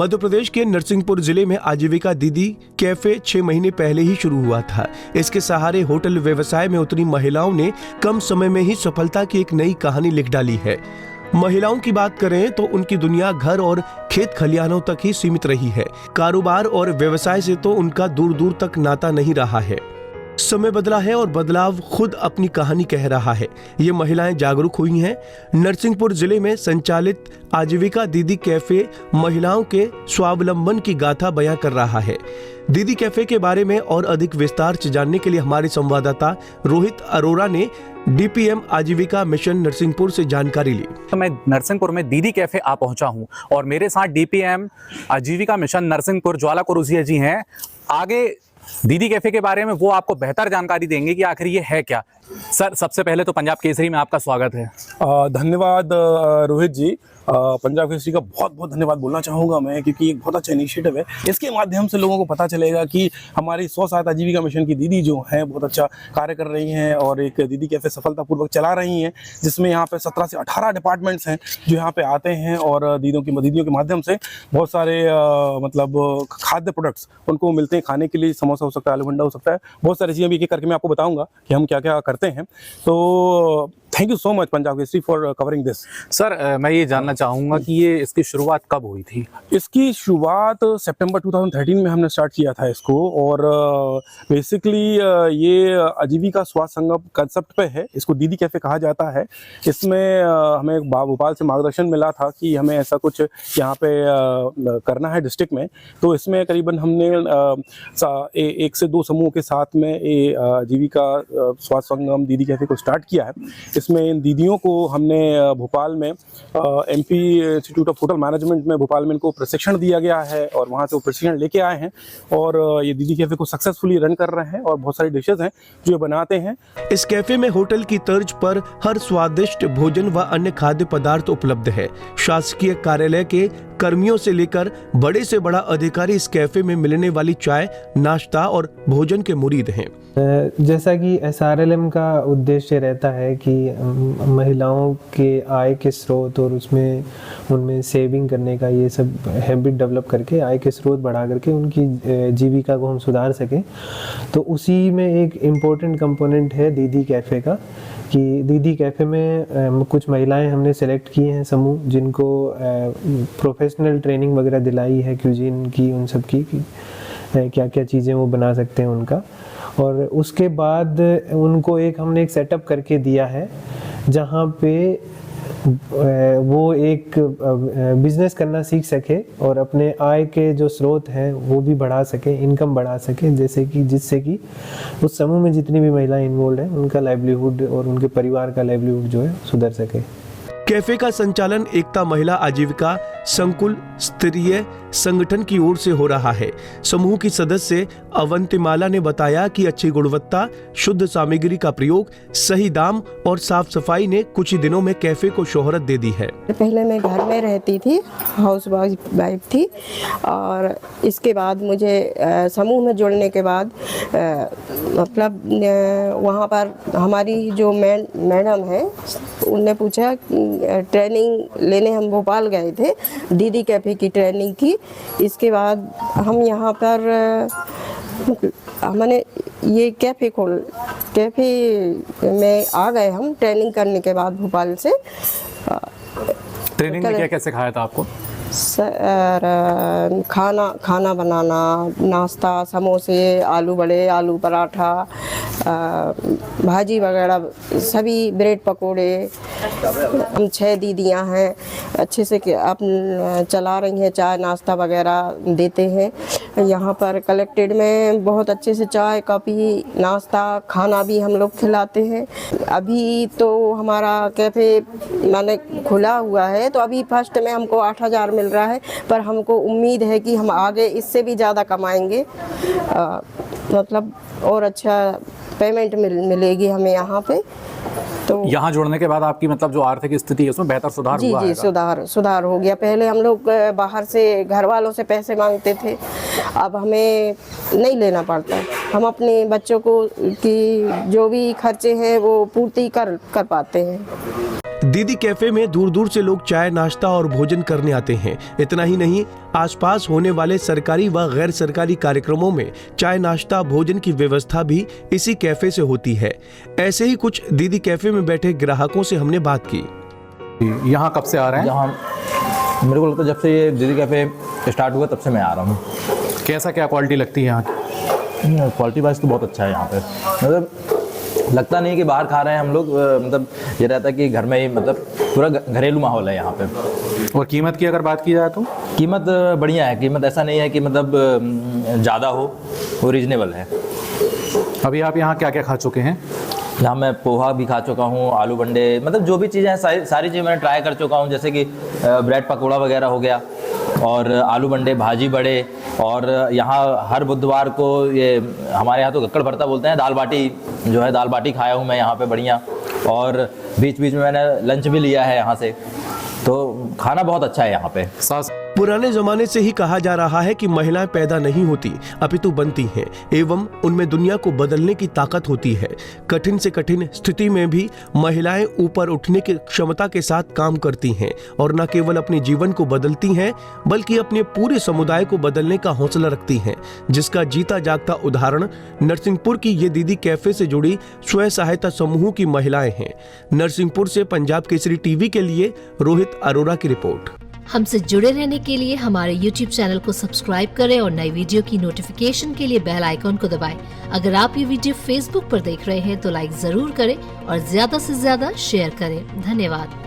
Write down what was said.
मध्य प्रदेश के नरसिंहपुर जिले में आजीविका दीदी कैफे 6 महीने पहले ही शुरू हुआ था। इसके सहारे होटल व्यवसाय में उतरी महिलाओं ने कम समय में ही सफलता की एक नई कहानी लिख डाली है। महिलाओं की बात करें तो उनकी दुनिया घर और खेत खलिहानों तक ही सीमित रही है। कारोबार और व्यवसाय से तो उनका दूर दूर तक नाता नहीं रहा है। समय बदला है और बदलाव खुद अपनी कहानी कह रहा है। ये महिलाएं जागरूक हुई हैं। नरसिंहपुर जिले में संचालित आजीविका दीदी कैफे महिलाओं के स्वावलंबन की गाथा बयां कर रहा है। दीदी कैफे के बारे में और अधिक विस्तार से जानने के लिए हमारे संवाददाता रोहित अरोरा ने डीपीएम आजीविका मिशन नरसिंहपुर से जानकारी ली। मैं नरसिंहपुर में दीदी कैफे आ पहुंचा हूं और मेरे साथ डीपीएम आजीविका मिशन नरसिंहपुर ज्वाला कुरुसिया जी हैं। आगे दीदी कैफे के बारे में वो आपको बेहतर जानकारी देंगे कि आखिर ये है क्या। सर, सबसे पहले तो पंजाब केसरी में आपका स्वागत है। धन्यवाद रोहित जी। पंजाब केसरी का बहुत बहुत धन्यवाद बोलना चाहूँगा मैं, क्योंकि एक बहुत अच्छा इनिशिएटिव है। इसके माध्यम से लोगों को पता चलेगा कि हमारी स्व सहायता आजीविका मिशन की दीदी जो हैं बहुत अच्छा कार्य कर रही हैं और एक दीदी कैफे सफलतापूर्वक चला रही हैं, जिसमें यहाँ पे 17 से 18 डिपार्टमेंट्स हैं जो यहाँ पे आते हैं और दीदियों के माध्यम से बहुत सारे मतलब खाद्य प्रोडक्ट्स उनको मिलते हैं खाने के लिए। समोसा हो सकता है, आलू भंडा हो सकता है, बहुत सारी चीज़ें भी एक करके मैं आपको बताऊँगा कि हम क्या क्या करते हैं। तो thank you so much Punjab Kesari for covering this. Sir, मैं ये जानना चाहूँगा कि ये इसकी शुरुआत कब हुई थी? इसकी शुरुआत सितंबर 2013 में हमने स्टार्ट किया था इसको, और बेसिकली ये आजीविका स्वास्थ्य संगम कंसेप्ट पे है। इसको दीदी कैफे कहा जाता है। इसमें हमें भोपाल से मार्गदर्शन मिला था कि हमें ऐसा कुछ यहाँ पे करना है डिस्ट्रिक्ट में। तो इसमें करीबन हमने 1 से 2 समूह के साथ में ये आजीविका स्वास्थ्य संगम दीदी कैफे को स्टार्ट किया है। इसमें इन दीदियों को हमने भोपाल में MP institute of hotel management में भोपाल में इनको प्रशिक्षण दिया गया है और वहाँ से वो प्रशिक्षण लेके आए हैं और ये दीदी कैफे को सक्सेसफुली रन कर रहे हैं और बहुत सारी डिशेज हैं जो ये बनाते हैं। इस कैफे में होटल की तर्ज पर हर स्वादिष्ट भोजन व अन्य खाद्य पदार्थ उपलब्ध है। शासकीय कार्यालय के कर्मियों से लेकर बड़े से बड़ा अधिकारी इस कैफे में मिलने वाली चाय, नाश्ता और भोजन के मुरीद हैं। जैसा कि एसआरएलएम का उद्देश्य रहता है कि महिलाओं के आय के स्रोत और उनमें सेविंग करने का ये सब हैबिट डेवलप करके आय के स्रोत बढ़ा करके उनकी जीविका को हम सुधार सकें, तो उसी में एक इम्पोर्टेंट कंपोनेंट है दीदी कैफ़े का। कि दीदी कैफ़े में कुछ महिलाएं हमने सेलेक्ट की हैं समूह, जिनको प्रोफेशनल ट्रेनिंग वगैरह दिलाई है क्यूजीन की, उन सब की क्या क्या चीज़ें वो बना सकते हैं उनका। और उसके बाद उनको हमने एक सेटअप करके दिया है जहाँ पे वो एक बिजनेस करना सीख सके और अपने आय के जो स्रोत हैं वो भी बढ़ा सके, इनकम बढ़ा सके, जिससे कि उस समूह में जितनी भी महिलाएं इन्वॉल्व हैं उनका लाइवलीहुड और उनके परिवार का लाइवलीहुड जो है सुधर सके। कैफे का संचालन एकता महिला आजीविका संकुल स्तरीय संगठन की ओर से हो रहा है। समूह की सदस्य अवंतिमाला ने बताया कि अच्छी गुणवत्ता, शुद्ध सामग्री का प्रयोग, सही दाम और साफ सफाई ने कुछ ही दिनों में कैफे को शोहरत दे दी है। पहले मैं घर में रहती थी, हाउस वाइफ थी, और इसके बाद मुझे समूह में जुड़ने के बाद मतलब वहाँ पर हमारी जो मैडम है उनने पूछा, ट्रेनिंग लेने हम भोपाल गए थे दीदी कैफे की ट्रेनिंग की। इसके बाद हम यहाँ पर हमने ये कैफे में आ गए हम ट्रेनिंग करने के बाद भोपाल से। ट्रेनिंग में क्या क्या सिखाया था आपको? सर, खाना बनाना, नाश्ता, समोसे, आलू बड़े, आलू पराठा, भाजी वगैरह, सभी ब्रेड पकोड़े। हम 6 दीदियां हैं, अच्छे से आप चला रही हैं, चाय नाश्ता वगैरह देते हैं। यहाँ पर कलेक्टेड में बहुत अच्छे से चाय, कॉफ़ी, नाश्ता, खाना भी हम लोग खिलाते हैं। अभी तो हमारा कैफ़े मैंने खुला हुआ है, तो अभी फर्स्ट में हमको 8,000 मिल रहा है, पर हमको उम्मीद है कि हम आगे इससे भी ज़्यादा कमाएंगे, मतलब और अच्छा पेमेंट मिलेगी हमें यहाँ पे। तो यहाँ जुड़ने के बाद आपकी मतलब जो आर्थिक स्थिति है उसमें बेहतर सुधार हुआ है? जी, सुधार हो गया। पहले हम लोग बाहर से घर वालों से पैसे मांगते थे, अब हमें नहीं लेना पड़ता। हम अपने बच्चों को की जो भी खर्चे हैं वो पूर्ति कर पाते हैं। दीदी कैफे में दूर दूर से लोग चाय, नाश्ता और भोजन करने आते हैं। इतना ही नहीं, आसपास होने वाले सरकारी व गैर सरकारी कार्यक्रमों में चाय, नाश्ता, भोजन की व्यवस्था भी इसी कैफे से होती है। ऐसे ही कुछ दीदी कैफे में बैठे ग्राहकों से हमने बात की। यहाँ कब से आ रहे हैं? यहाँ मेरे को लगता है जब से ये दीदी कैफ़े स्टार्ट हुआ तब से मैं आ रहा हूँ। कैसा क्या क्वालिटी लगती है यहाँ की? क्वालिटी वाइज तो बहुत अच्छा है यहाँ पे, मतलब लगता नहीं है कि बाहर खा रहे हैं हम लोग, मतलब ये रहता है कि घर में ही, मतलब पूरा घरेलू माहौल है यहाँ पे। और कीमत की अगर बात की जाए तो कीमत बढ़िया है, कीमत ऐसा नहीं है कि मतलब ज़्यादा हो, वो रीजनेबल है। अभी आप यहाँ क्या क्या खा चुके हैं? यहाँ मैं पोहा भी खा चुका हूँ, आलू बंडे, मतलब जो भी चीज़ें हैं सारी चीज़ें मैंने ट्राई कर चुका हूँ, जैसे कि ब्रेड पकौड़ा वगैरह हो गया, और आलू बंडे, भाजी बड़े, और यहाँ हर बुधवार को ये हमारे यहाँ तो गक्कड़ भरता बोलते हैं, दाल बाटी जो है, दाल बाटी खाया हूँ मैं यहाँ पे बढ़िया। और बीच बीच में मैंने लंच भी लिया है यहाँ से, तो खाना बहुत अच्छा है यहाँ पे। पुराने जमाने से ही कहा जा रहा है कि महिलाएं पैदा नहीं होती अपितु बनती हैं, एवं उनमें दुनिया को बदलने की ताकत होती है। कठिन से कठिन स्थिति में भी महिलाएं ऊपर उठने की क्षमता के साथ काम करती हैं और न केवल अपने जीवन को बदलती हैं बल्कि अपने पूरे समुदाय को बदलने का हौसला रखती हैं, जिसका जीता जागता उदाहरण नरसिंहपुर की ये दीदी कैफे से जुड़ी स्वयं सहायता समूह की महिलाएं हैं। नरसिंहपुर से पंजाब केसरी टीवी के लिए रोहित अरोरा की रिपोर्ट। हमसे जुड़े रहने के लिए हमारे YouTube चैनल को सब्सक्राइब करें और नई वीडियो की नोटिफिकेशन के लिए बेल आइकॉन को दबाएं। अगर आप ये वीडियो Facebook पर देख रहे हैं तो लाइक जरूर करें और ज्यादा से ज्यादा शेयर करें। धन्यवाद।